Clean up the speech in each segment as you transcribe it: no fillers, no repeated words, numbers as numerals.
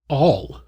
all.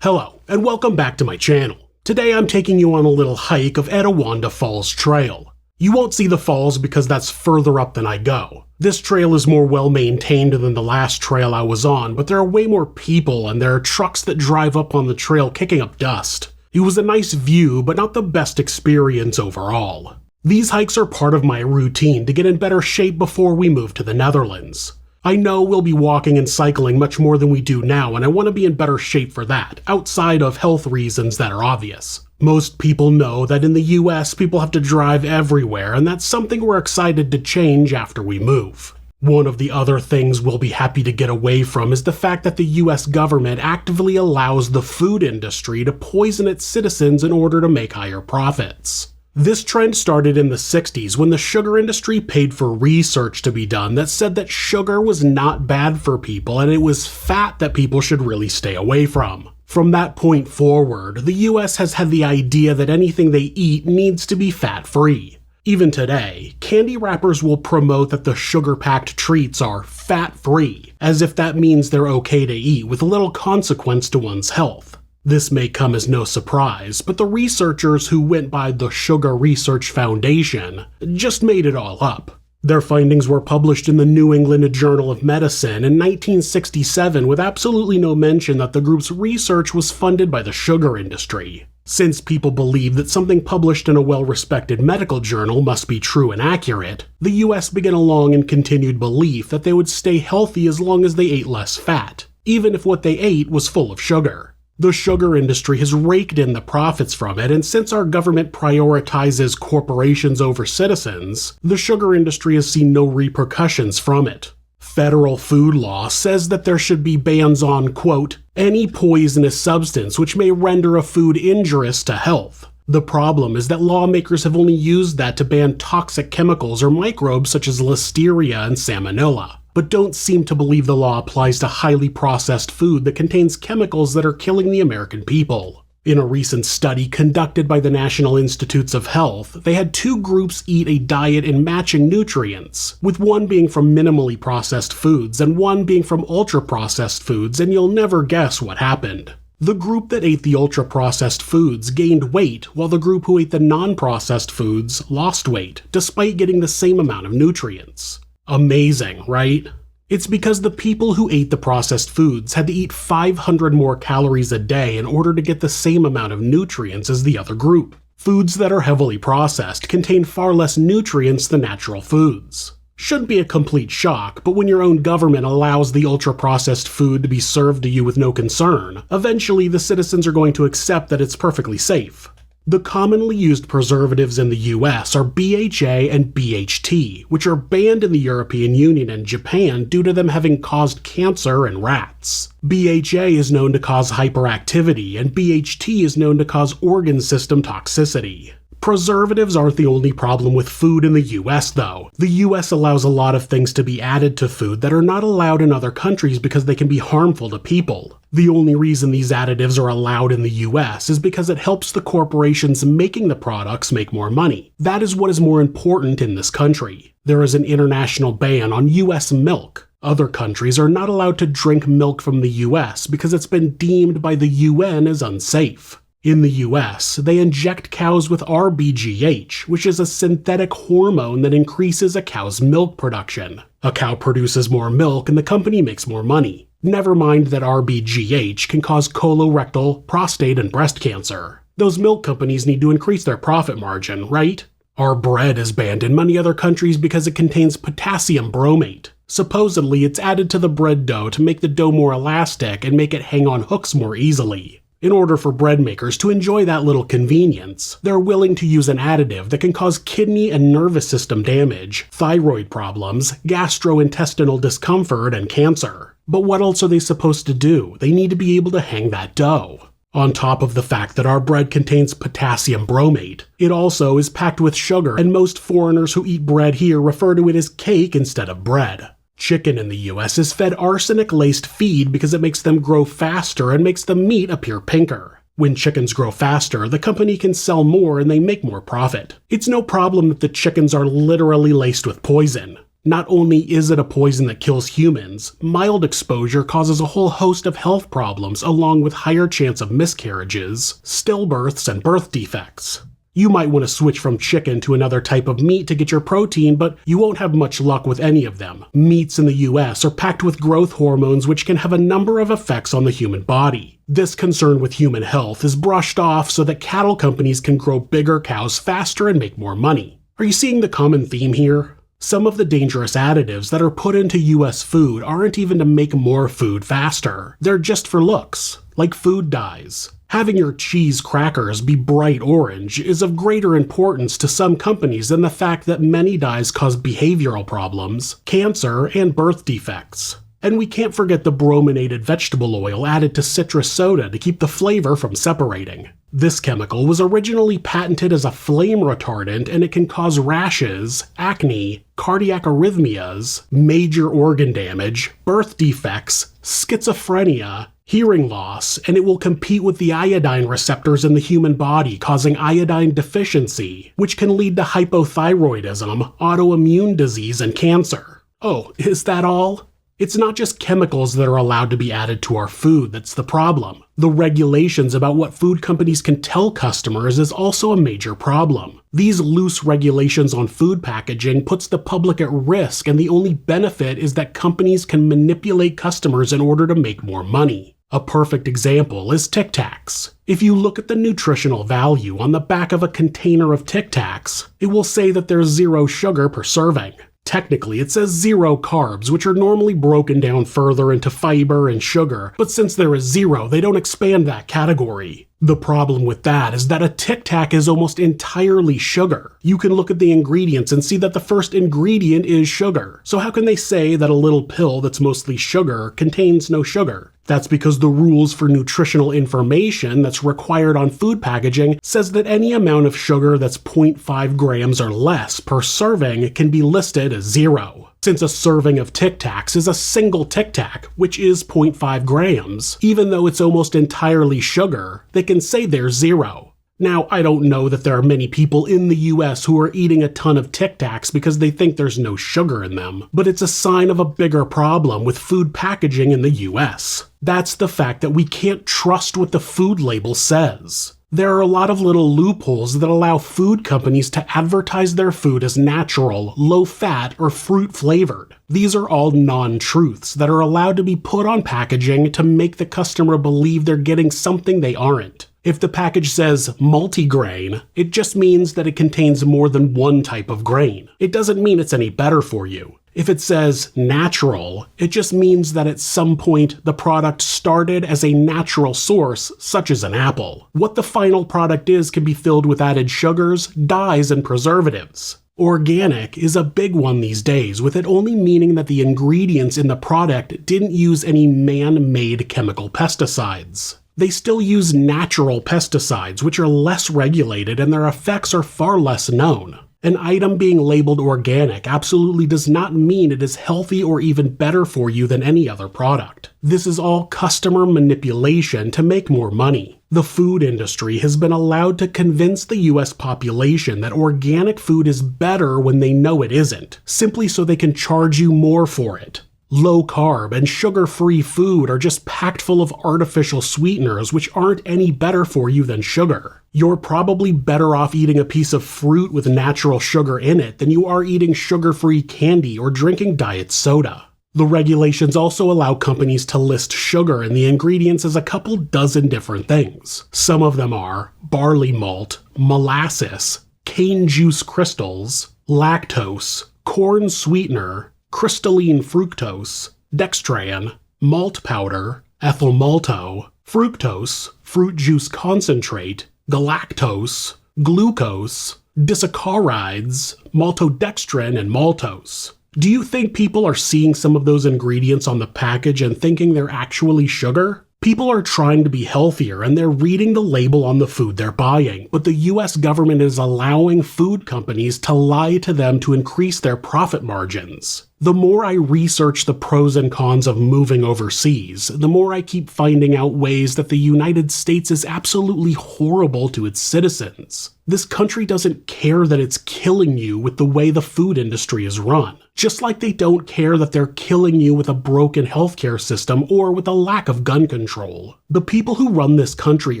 Hello, and welcome back to my channel. Today I'm taking you on a little hike of Etiwanda Falls Trail. You won't see the falls because that's further up than I go. This trail is more well maintained than the last trail I was on, but there are way more people and there are trucks that drive up on the trail kicking up dust. It was a nice view, but not the best experience overall. These hikes are part of my routine to get in better shape before we move to the Netherlands. I know we'll be walking and cycling much more than we do now, and I want to be in better shape for that, outside of health reasons that are obvious. Most people know that in the US, people have to drive everywhere, and that's something we're excited to change after we move. One of the other things we'll be happy to get away from is the fact that the US government actively allows the food industry to poison its citizens in order to make higher profits. This trend started in the 60s when the sugar industry paid for research to be done that said that sugar was not bad for people and it was fat that people should really stay away from. From that point forward, the US has had the idea that anything they eat needs to be fat-free. Even today, candy wrappers will promote that the sugar-packed treats are fat-free, as if that means they're okay to eat with little consequence to one's health. This may come as no surprise, but the researchers who went by the Sugar Research Foundation just made it all up. Their findings were published in the New England Journal of Medicine in 1967 with absolutely no mention that the group's research was funded by the sugar industry. Since people believe that something published in a well-respected medical journal must be true and accurate, the US began a long and continued belief that they would stay healthy as long as they ate less fat, even if what they ate was full of sugar. The sugar industry has raked in the profits from it, and since our government prioritizes corporations over citizens, the sugar industry has seen no repercussions from it. Federal food law says that there should be bans on, quote, any poisonous substance which may render a food injurious to health. The problem is that lawmakers have only used that to ban toxic chemicals or microbes such as listeria and salmonella, but don't seem to believe the law applies to highly processed food that contains chemicals that are killing the American people. In a recent study conducted by the National Institutes of Health, they had two groups eat a diet in matching nutrients, with one being from minimally processed foods and one being from ultra-processed foods, and you'll never guess what happened. The group that ate the ultra-processed foods gained weight, while the group who ate the non-processed foods lost weight, despite getting the same amount of nutrients. Amazing, right? It's because the people who ate the processed foods had to eat 500 more calories a day in order to get the same amount of nutrients as the other group. Foods that are heavily processed contain far less nutrients than natural foods. Shouldn't be a complete shock, but when your own government allows the ultra-processed food to be served to you with no concern, eventually the citizens are going to accept that it's perfectly safe. The commonly used preservatives in the US are BHA and BHT, which are banned in the European Union and Japan due to them having caused cancer in rats. BHA is known to cause hyperactivity, and BHT is known to cause organ system toxicity. Preservatives aren't the only problem with food in the US, though. The US allows a lot of things to be added to food that are not allowed in other countries because they can be harmful to people. The only reason these additives are allowed in the US is because it helps the corporations making the products make more money. That is what is more important in this country. There is an international ban on US milk. Other countries are not allowed to drink milk from the US because it's been deemed by the UN as unsafe. In the US, they inject cows with RBGH, which is a synthetic hormone that increases a cow's milk production. A cow produces more milk and the company makes more money. Never mind that RBGH can cause colorectal, prostate, and breast cancer. Those milk companies need to increase their profit margin, right? Our bread is banned in many other countries because it contains potassium bromate. Supposedly, it's added to the bread dough to make the dough more elastic and make it hang on hooks more easily. In order for bread makers to enjoy that little convenience, they're willing to use an additive that can cause kidney and nervous system damage, thyroid problems, gastrointestinal discomfort, and cancer. But what else are they supposed to do? They need to be able to hang that dough. On top of the fact that our bread contains potassium bromate, it also is packed with sugar, and most foreigners who eat bread here refer to it as cake instead of bread. Chicken in the US is fed arsenic-laced feed because it makes them grow faster and makes the meat appear pinker. When chickens grow faster, the company can sell more and they make more profit. It's no problem that the chickens are literally laced with poison. Not only is it a poison that kills humans, mild exposure causes a whole host of health problems along with higher chance of miscarriages, stillbirths, and birth defects. You might want to switch from chicken to another type of meat to get your protein, but you won't have much luck with any of them. Meats in the US are packed with growth hormones which can have a number of effects on the human body. This concern with human health is brushed off so that cattle companies can grow bigger cows faster and make more money. Are you seeing the common theme here? Some of the dangerous additives that are put into US food aren't even to make more food faster. They're just for looks, like food dyes. Having your cheese crackers be bright orange is of greater importance to some companies than the fact that many dyes cause behavioral problems, cancer, and birth defects. And we can't forget the brominated vegetable oil added to citrus soda to keep the flavor from separating. This chemical was originally patented as a flame retardant, and it can cause rashes, acne, cardiac arrhythmias, major organ damage, birth defects, schizophrenia, hearing loss, and it will compete with the iodine receptors in the human body, causing iodine deficiency, which can lead to hypothyroidism, autoimmune disease, and cancer. Oh, is that all? It's not just chemicals that are allowed to be added to our food that's the problem. The regulations about what food companies can tell customers is also a major problem. These loose regulations on food packaging puts the public at risk, and the only benefit is that companies can manipulate customers in order to make more money. A perfect example is Tic Tacs. If you look at the nutritional value on the back of a container of Tic Tacs, it will say that there's 0 sugar per serving. Technically, it says 0 carbs, which are normally broken down further into fiber and sugar, but since there is 0, they don't expand that category. The problem with that is that a Tic Tac is almost entirely sugar. You can look at the ingredients and see that the first ingredient is sugar. So how can they say that a little pill that's mostly sugar contains no sugar? That's because the rules for nutritional information that's required on food packaging says that any amount of sugar that's 0.5 grams or less per serving can be listed as 0. Since a serving of Tic Tacs is a single Tic Tac, which is 0.5 grams, even though it's almost entirely sugar, they can say there's 0. Now, I don't know that there are many people in the US who are eating a ton of Tic Tacs because they think there's no sugar in them, but it's a sign of a bigger problem with food packaging in the US. That's the fact that we can't trust what the food label says. There are a lot of little loopholes that allow food companies to advertise their food as natural, low-fat, or fruit-flavored. These are all non-truths that are allowed to be put on packaging to make the customer believe they're getting something they aren't. If the package says multigrain, it just means that it contains more than one type of grain. It doesn't mean it's any better for you. If it says natural, it just means that at some point the product started as a natural source, such as an apple. What the final product is can be filled with added sugars, dyes, and preservatives. Organic is a big one these days, with it only meaning that the ingredients in the product didn't use any man-made chemical pesticides. They still use natural pesticides, which are less regulated and their effects are far less known. An item being labeled organic absolutely does not mean it is healthy or even better for you than any other product. This is all customer manipulation to make more money. The food industry has been allowed to convince the US population that organic food is better when they know it isn't, simply so they can charge you more for it. Low-carb and sugar-free food are just packed full of artificial sweeteners which aren't any better for you than sugar. You're probably better off eating a piece of fruit with natural sugar in it than you are eating sugar-free candy or drinking diet soda. The regulations also allow companies to list sugar in the ingredients as a couple dozen different things. Some of them are barley malt, molasses, cane juice crystals, lactose, corn sweetener, crystalline fructose, dextran, malt powder, ethyl malto, fructose, fruit juice concentrate, galactose, glucose, disaccharides, maltodextrin, and maltose. Do you think people are seeing some of those ingredients on the package and thinking they're actually sugar? People are trying to be healthier and they're reading the label on the food they're buying, but the US government is allowing food companies to lie to them to increase their profit margins. The more I research the pros and cons of moving overseas, the more I keep finding out ways that the United States is absolutely horrible to its citizens. This country doesn't care that it's killing you with the way the food industry is run. Just like they don't care that they're killing you with a broken healthcare system or with a lack of gun control. The people who run this country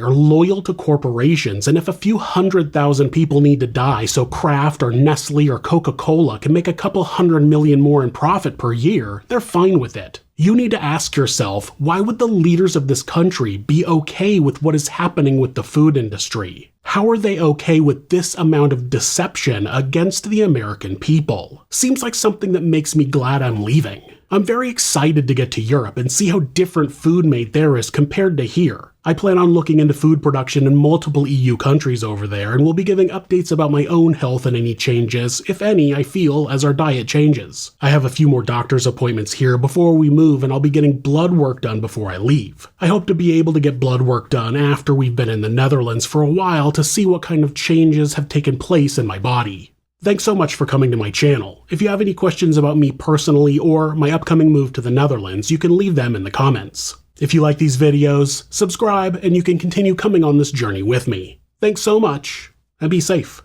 are loyal to corporations, and if a few 100,000 people need to die so Kraft or Nestle or Coca-Cola can make a couple 100 million more in profit per year, they're fine with it. You need to ask yourself, why would the leaders of this country be okay with what is happening with the food industry? How are they okay with this amount of deception against the American people? Seems like something that makes me glad I'm leaving. I'm very excited to get to Europe and see how different food made there is compared to here. I plan on looking into food production in multiple EU countries over there, and will be giving updates about my own health and any changes, if any, I feel as our diet changes. I have a few more doctor's appointments here before we move, and I'll be getting blood work done before I leave. I hope to be able to get blood work done after we've been in the Netherlands for a while to see what kind of changes have taken place in my body. Thanks so much for coming to my channel. If you have any questions about me personally or my upcoming move to the Netherlands, you can leave them in the comments. If you like these videos, subscribe and you can continue coming on this journey with me. Thanks so much, and be safe.